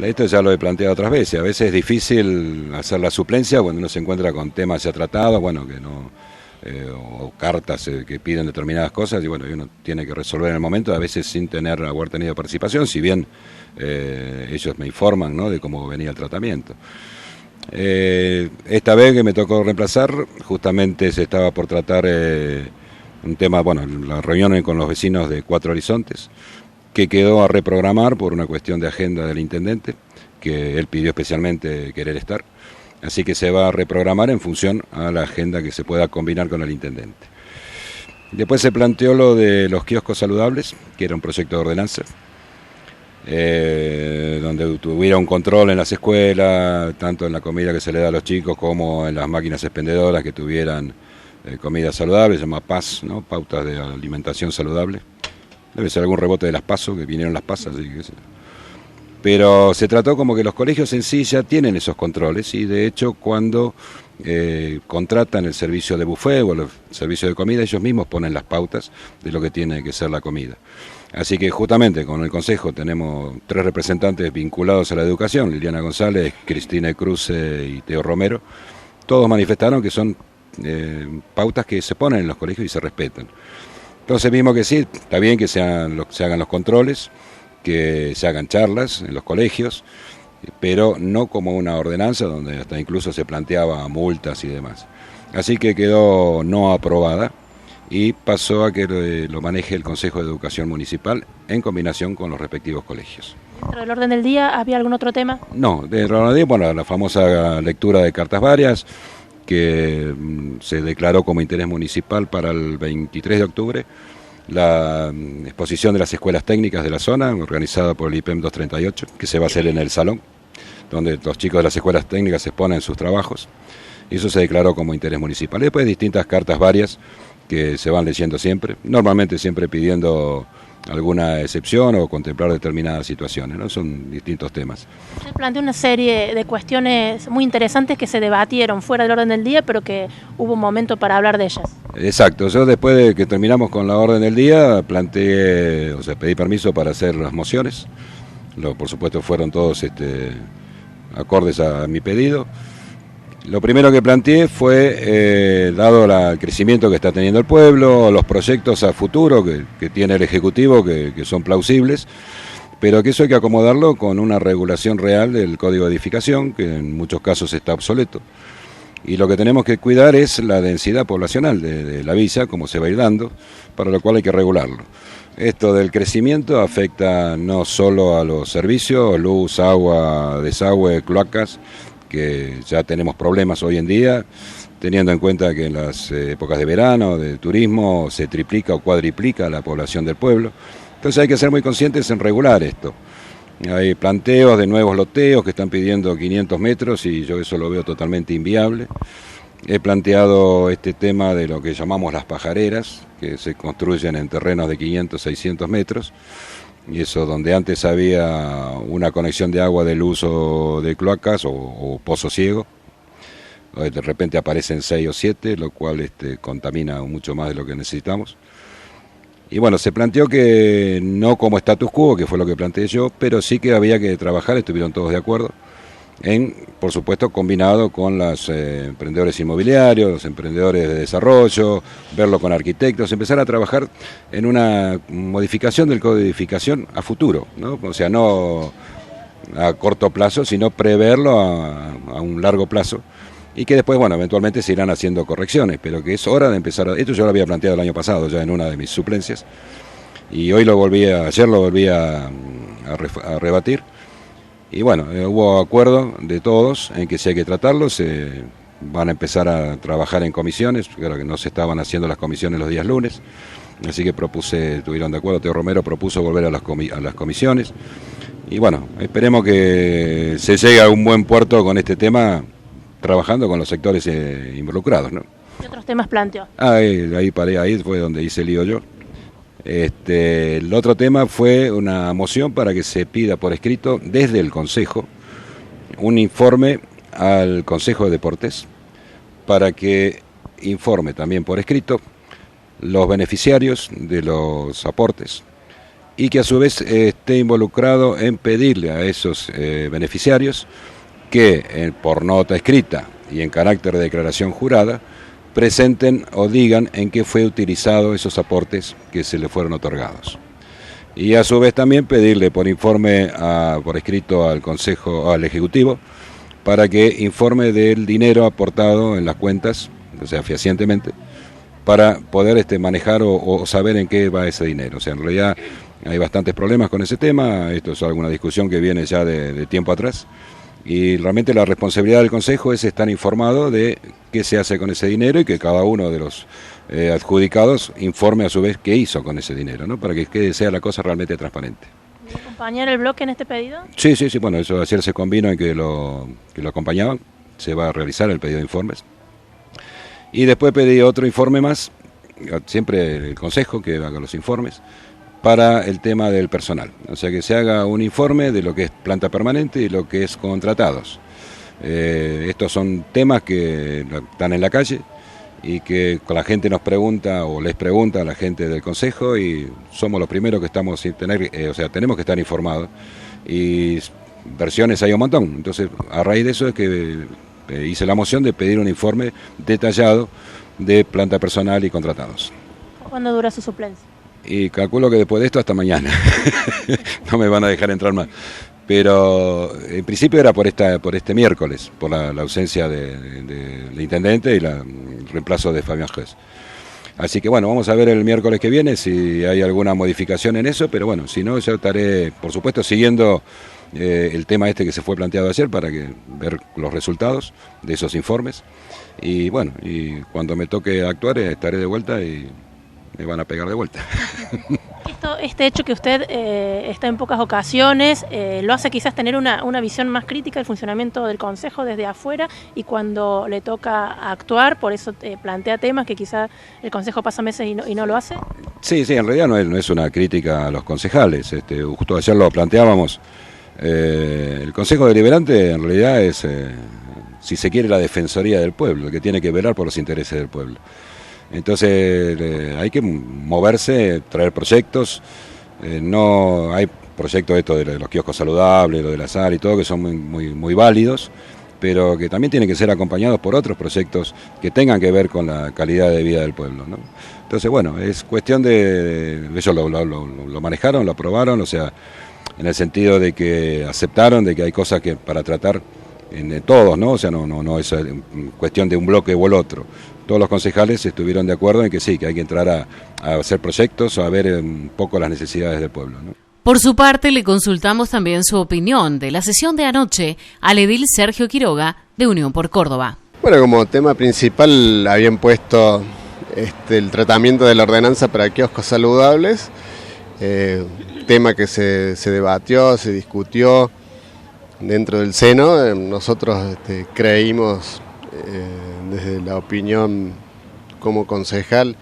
Esto ya lo he planteado otras veces. A veces es difícil hacer la suplencia cuando uno se encuentra con temas ya tratados, bueno, que no, o cartas que piden determinadas cosas, y bueno, uno tiene que resolver en el momento, a veces sin haber tenido participación, si bien ellos me informan, ¿no?, de cómo venía el tratamiento. Esta vez que me tocó reemplazar, justamente se estaba por tratar un tema, bueno, la reunión con los vecinos de Cuatro Horizontes, que quedó a reprogramar por una cuestión de agenda del intendente, que él pidió especialmente querer estar. Así que se va a reprogramar en función a la agenda que se pueda combinar con el intendente. Después se planteó lo de los kioscos saludables, que era un proyecto de ordenanza, donde tuviera un control en las escuelas, tanto en la comida que se le da a los chicos como en las máquinas expendedoras que tuvieran comida saludable, se llama PAS, ¿no?, Pautas de Alimentación Saludable. Debe ser algún rebote de las PASO, que vinieron las pasas, así que pero se trató como que los colegios en sí ya tienen esos controles, y de hecho cuando contratan el servicio de buffet o el servicio de comida, ellos mismos ponen las pautas de lo que tiene que ser la comida. Así que justamente con el Consejo tenemos 3 representantes vinculados a la educación, Liliana González, Cristina Cruz y Teo Romero. Todos manifestaron que son pautas que se ponen en los colegios y se respetan. Entonces vimos que sí, está bien que se hagan los controles, que se hagan charlas en los colegios, pero no como una ordenanza donde hasta incluso se planteaba multas y demás. Así que quedó no aprobada y pasó a que lo maneje el Consejo de Educación Municipal en combinación con los respectivos colegios. ¿Dentro del orden del día había algún otro tema? No, de orden del día, bueno, la famosa lectura de cartas varias, que se declaró como interés municipal para el 23 de octubre, la exposición de las escuelas técnicas de la zona, organizada por el IPEM 238, que se va a hacer en el salón, donde los chicos de las escuelas técnicas exponen sus trabajos, y eso se declaró como interés municipal. Y después distintas cartas varias que se van leyendo siempre, normalmente siempre pidiendo alguna excepción o contemplar determinadas situaciones, ¿no? Son distintos temas. Usted planteó una serie de cuestiones muy interesantes que se debatieron fuera del orden del día, pero que hubo un momento para hablar de ellas. Exacto, yo después de que terminamos con la orden del día, pedí permiso para hacer las mociones. Por supuesto fueron todos acordes a mi pedido. Lo primero que planteé fue, dado el crecimiento que está teniendo el pueblo, los proyectos a futuro que tiene el Ejecutivo, que son plausibles, pero que eso hay que acomodarlo con una regulación real del Código de Edificación, que en muchos casos está obsoleto. Y lo que tenemos que cuidar es la densidad poblacional de la villa, como se va a ir dando, para lo cual hay que regularlo. Esto del crecimiento afecta no solo a los servicios, luz, agua, desagüe, cloacas, que ya tenemos problemas hoy en día, teniendo en cuenta que en las épocas de verano, de turismo, se triplica o cuadriplica la población del pueblo. Entonces hay que ser muy conscientes en regular esto. Hay planteos de nuevos loteos que están pidiendo 500 metros y yo eso lo veo totalmente inviable. He planteado este tema de lo que llamamos las pajareras, que se construyen en terrenos de 500, 600 metros, y eso donde antes había una conexión de agua, de luz o de cloacas o pozo ciego, de repente aparecen 6 o 7, lo cual contamina mucho más de lo que necesitamos. Y bueno, se planteó que no como status quo, que fue lo que planteé yo, pero sí que había que trabajar, estuvieron todos de acuerdo, por supuesto, combinado con los emprendedores inmobiliarios, los emprendedores de desarrollo, verlo con arquitectos, empezar a trabajar en una modificación del Código de Edificación a futuro, ¿no? O sea, no a corto plazo, sino preverlo a un largo plazo, y que después, bueno, eventualmente se irán haciendo correcciones, pero que es hora de empezar esto yo lo había planteado el año pasado, ya en una de mis suplencias, y ayer lo volví a rebatir. Y bueno, hubo acuerdo de todos en que si hay que tratarlo, se van a empezar a trabajar en comisiones, creo que no se estaban haciendo las comisiones los días lunes, así que estuvieron de acuerdo, Teo Romero propuso volver a las comisiones, y bueno, esperemos que se llegue a un buen puerto con este tema, trabajando con los sectores involucrados, ¿no? ¿Qué otros temas planteó? Ahí paré, ahí fue donde hice lío yo. El otro tema fue una moción para que se pida por escrito desde el Consejo un informe al Consejo de Deportes para que informe también por escrito los beneficiarios de los aportes y que a su vez esté involucrado en pedirle a esos beneficiarios que por nota escrita y en carácter de declaración jurada presenten o digan en qué fue utilizado esos aportes que se le fueron otorgados. Y a su vez también pedirle por informe por escrito al Consejo, al Ejecutivo, para que informe del dinero aportado en las cuentas, o sea, fehacientemente, para poder manejar o saber en qué va ese dinero. O sea, en realidad hay bastantes problemas con ese tema, esto es alguna discusión que viene ya de tiempo atrás, y realmente la responsabilidad del Consejo es estar informado de qué se hace con ese dinero y que cada uno de los adjudicados informe a su vez qué hizo con ese dinero, ¿no? Para que sea la cosa realmente transparente. ¿Acompañar el bloque en este pedido? Sí, bueno, eso ayer se convino en que lo acompañaban, se va a realizar el pedido de informes. Y después pedí otro informe más, siempre el Consejo que haga los informes, para el tema del personal. O sea, que se haga un informe de lo que es planta permanente y lo que es contratados. Estos son temas que están en la calle y que la gente nos pregunta o les pregunta a la gente del Consejo y somos los primeros que estamos sin tener, tenemos que estar informados y versiones hay un montón. Entonces, a raíz de eso es que hice la moción de pedir un informe detallado de planta personal y contratados. ¿Cuándo dura su suplencia? Y calculo que después de esto hasta mañana. No me van a dejar entrar más. Pero en principio era por este miércoles, por la ausencia del intendente y el reemplazo de Fabián Gess. Así que bueno, vamos a ver el miércoles que viene si hay alguna modificación en eso, pero bueno, si no, yo estaré, por supuesto, siguiendo el tema que se fue planteado ayer para ver los resultados de esos informes. Y bueno, y cuando me toque actuar estaré de vuelta y me van a pegar de vuelta. Este hecho que usted está en pocas ocasiones, lo hace quizás tener una visión más crítica del funcionamiento del Consejo desde afuera y cuando le toca actuar, por eso plantea temas que quizás el Consejo pasa meses y no lo hace. Sí, en realidad no es una crítica a los concejales, justo ayer lo planteábamos. El Consejo Deliberante en realidad es, si se quiere, la defensoría del pueblo, el que tiene que velar por los intereses del pueblo. Entonces hay que moverse, traer proyectos, no hay proyectos de los kioscos saludables, lo de la sal y todo, que son muy válidos, pero que también tienen que ser acompañados por otros proyectos que tengan que ver con la calidad de vida del pueblo, ¿no? Entonces, bueno, es cuestión de ellos lo manejaron, lo aprobaron, o sea, en el sentido de que aceptaron de que hay cosas que para tratar en todos, ¿no? O sea, no es cuestión de un bloque o el otro. Todos los concejales estuvieron de acuerdo en que sí, que hay que entrar a hacer proyectos o a ver un poco las necesidades del pueblo, ¿no? Por su parte, le consultamos también su opinión de la sesión de anoche al edil Sergio Quiroga, de Unión por Córdoba. Bueno, como tema principal habían puesto el tratamiento de la ordenanza para kioscos saludables, tema que se debatió, se discutió dentro del seno. Nosotros creímos, desde la opinión como concejal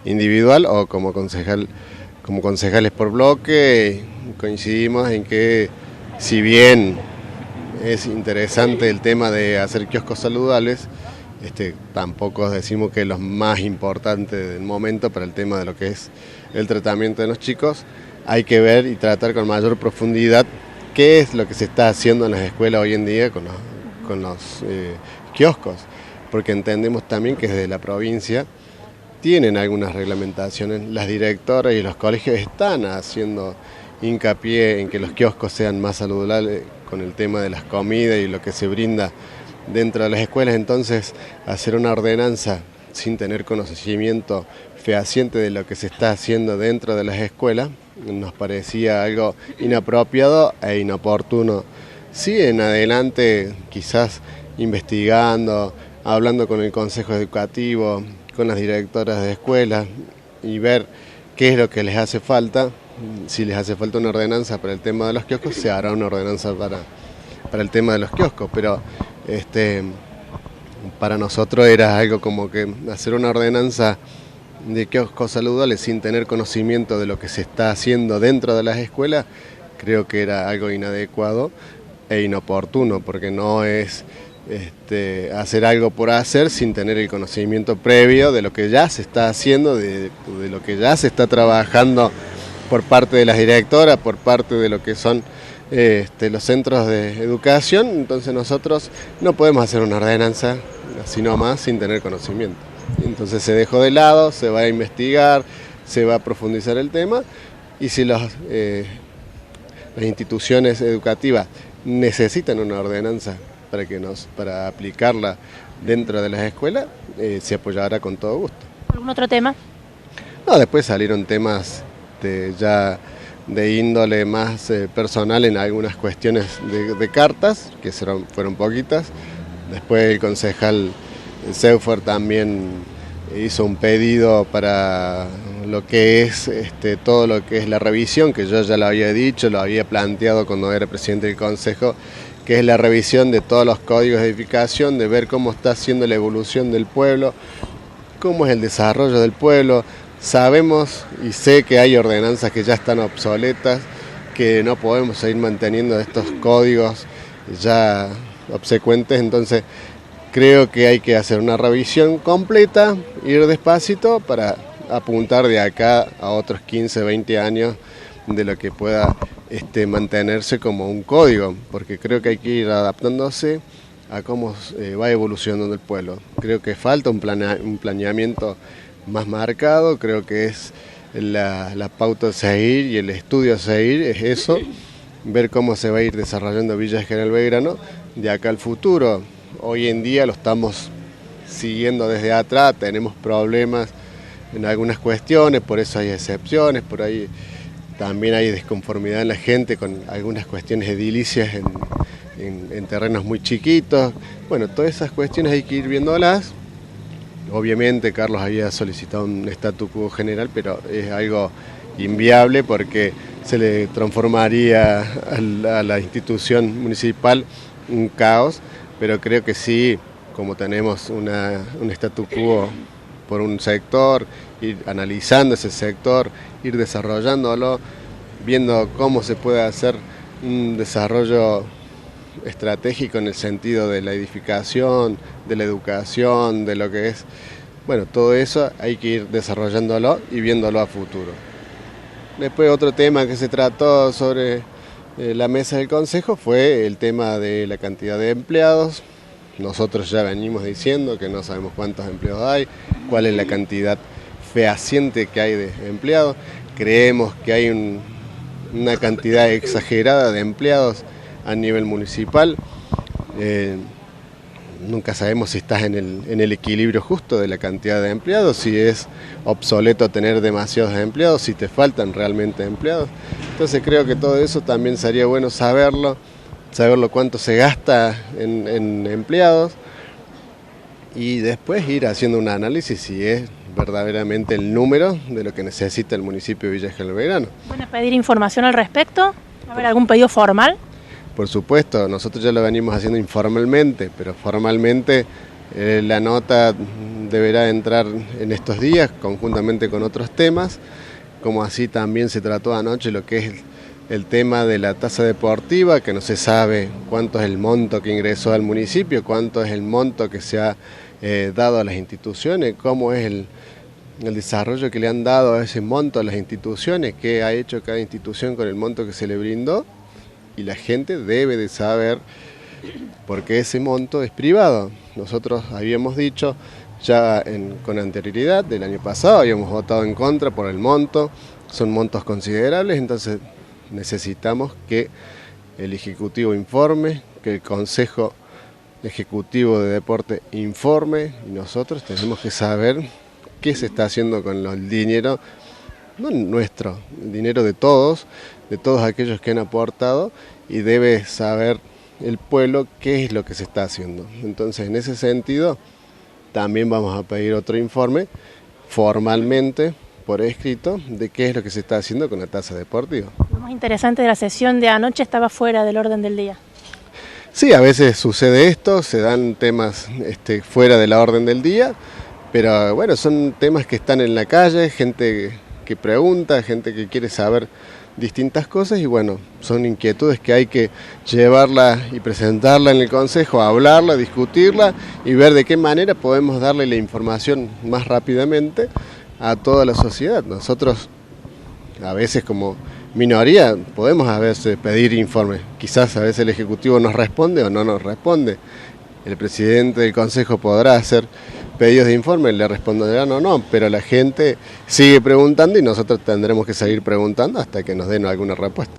individual o como concejales por bloque, coincidimos en que si bien es interesante el tema de hacer kioscos saludables, tampoco decimos que es lo más importante del momento para el tema de lo que es el tratamiento de los chicos. Hay que ver y tratar con mayor profundidad qué es lo que se está haciendo en las escuelas hoy en día con los kioscos, porque entendemos también que desde la provincia tienen algunas reglamentaciones, las directoras y los colegios están haciendo hincapié en que los kioscos sean más saludables con el tema de las comidas y lo que se brinda dentro de las escuelas. Entonces, hacer una ordenanza sin tener conocimiento fehaciente de lo que se está haciendo dentro de las escuelas nos parecía algo inapropiado e inoportuno. Sí, en adelante, quizás investigando, hablando con el Consejo Educativo, con las directoras de escuelas y ver qué es lo que les hace falta. Si les hace falta una ordenanza para el tema de los kioscos, se hará una ordenanza para el tema de los kioscos, pero para nosotros era algo como que hacer una ordenanza de kioscos saludables sin tener conocimiento de lo que se está haciendo dentro de las escuelas, creo que era algo inadecuado e inoportuno, porque no es hacer algo por hacer sin tener el conocimiento previo de lo que ya se está haciendo, de lo que ya se está trabajando por parte de las directoras, por parte de lo que son los centros de educación. Entonces nosotros no podemos hacer una ordenanza así nomás sin tener conocimiento. Entonces se dejó de lado, se va a investigar, se va a profundizar el tema, y si las instituciones educativas necesitan una ordenanza para aplicarla dentro de las escuelas, se apoyará con todo gusto. ¿Algún otro tema? No, después salieron temas ya de índole más personal en algunas cuestiones de cartas, que fueron poquitas. Después el concejal Seufer también hizo un pedido para lo que es todo lo que es la revisión, que yo ya lo había dicho, lo había planteado cuando era presidente del consejo, que es la revisión de todos los códigos de edificación, de ver cómo está siendo la evolución del pueblo, cómo es el desarrollo del pueblo. Sabemos y sé que hay ordenanzas que ya están obsoletas, que no podemos seguir manteniendo estos códigos ya obsecuentes, entonces creo que hay que hacer una revisión completa, ir despacito para apuntar de acá a otros 15, 20 años de lo que pueda mantenerse como un código, porque creo que hay que ir adaptándose a cómo va evolucionando el pueblo. Creo que falta un planeamiento más marcado, creo que es la pauta a seguir y el estudio a seguir, es eso, ver cómo se va a ir desarrollando Villa General Belgrano de acá al futuro. Hoy en día lo estamos siguiendo desde atrás, tenemos problemas en algunas cuestiones, por eso hay excepciones, por ahí también hay desconformidad en la gente con algunas cuestiones edilicias en terrenos muy chiquitos. Bueno, todas esas cuestiones hay que ir viéndolas. Obviamente Carlos había solicitado un statu quo general, pero es algo inviable porque se le transformaría a la institución municipal un caos, pero creo que sí, como tenemos un statu quo por un sector, ir analizando ese sector, ir desarrollándolo, viendo cómo se puede hacer un desarrollo estratégico en el sentido de la edificación, de la educación, de lo que es, bueno, todo eso hay que ir desarrollándolo y viéndolo a futuro. Después otro tema que se trató sobre la mesa del consejo fue el tema de la cantidad de empleados. Nosotros ya venimos diciendo que no sabemos cuántos empleados hay, cuál es la cantidad fehaciente que hay de empleados. Creemos que hay una cantidad exagerada de empleados a nivel municipal. Nunca sabemos si estás en el equilibrio justo de la cantidad de empleados, si es obsoleto tener demasiados empleados, si te faltan realmente empleados. Entonces creo que todo eso también sería bueno saberlo cuánto se gasta en empleados y después ir haciendo un análisis si es verdaderamente el número de lo que necesita el municipio de Villa General Belgrano. Bueno, pedir información al respecto, ¿va a haber algún pedido formal? Por supuesto, nosotros ya lo venimos haciendo informalmente, pero formalmente la nota deberá entrar en estos días conjuntamente con otros temas, como así también se trató anoche lo que es el tema de la tasa deportiva, que no se sabe cuánto es el monto que ingresó al municipio, cuánto es el monto que se ha dado a las instituciones, cómo es el desarrollo que le han dado a ese monto a las instituciones, qué ha hecho cada institución con el monto que se le brindó, y la gente debe de saber porque ese monto es privado. Nosotros habíamos dicho ya con anterioridad del año pasado, habíamos votado en contra por el monto, son montos considerables, entonces necesitamos que el Ejecutivo informe, que el Consejo Ejecutivo de Deporte informe, y nosotros tenemos que saber qué se está haciendo con el dinero, no nuestro, el dinero de todos aquellos que han aportado, y debe saber el pueblo qué es lo que se está haciendo. Entonces, en ese sentido, también vamos a pedir otro informe formalmente, por escrito, de qué es lo que se está haciendo con la tasa deportiva. Lo más interesante de la sesión de anoche estaba fuera del orden del día. Sí, a veces sucede esto, se dan temas fuera de la orden del día, pero bueno, son temas que están en la calle, gente que pregunta, gente que quiere saber distintas cosas, y bueno, son inquietudes que hay que llevarla y presentarla en el consejo, hablarla, discutirla y ver de qué manera podemos darle la información más rápidamente a toda la sociedad. Nosotros A veces como minoría podemos a veces pedir informes, quizás a veces el Ejecutivo nos responde o no nos responde. El presidente del Consejo podrá hacer pedidos de informe, le responderán o no, pero la gente sigue preguntando y nosotros tendremos que seguir preguntando hasta que nos den alguna respuesta.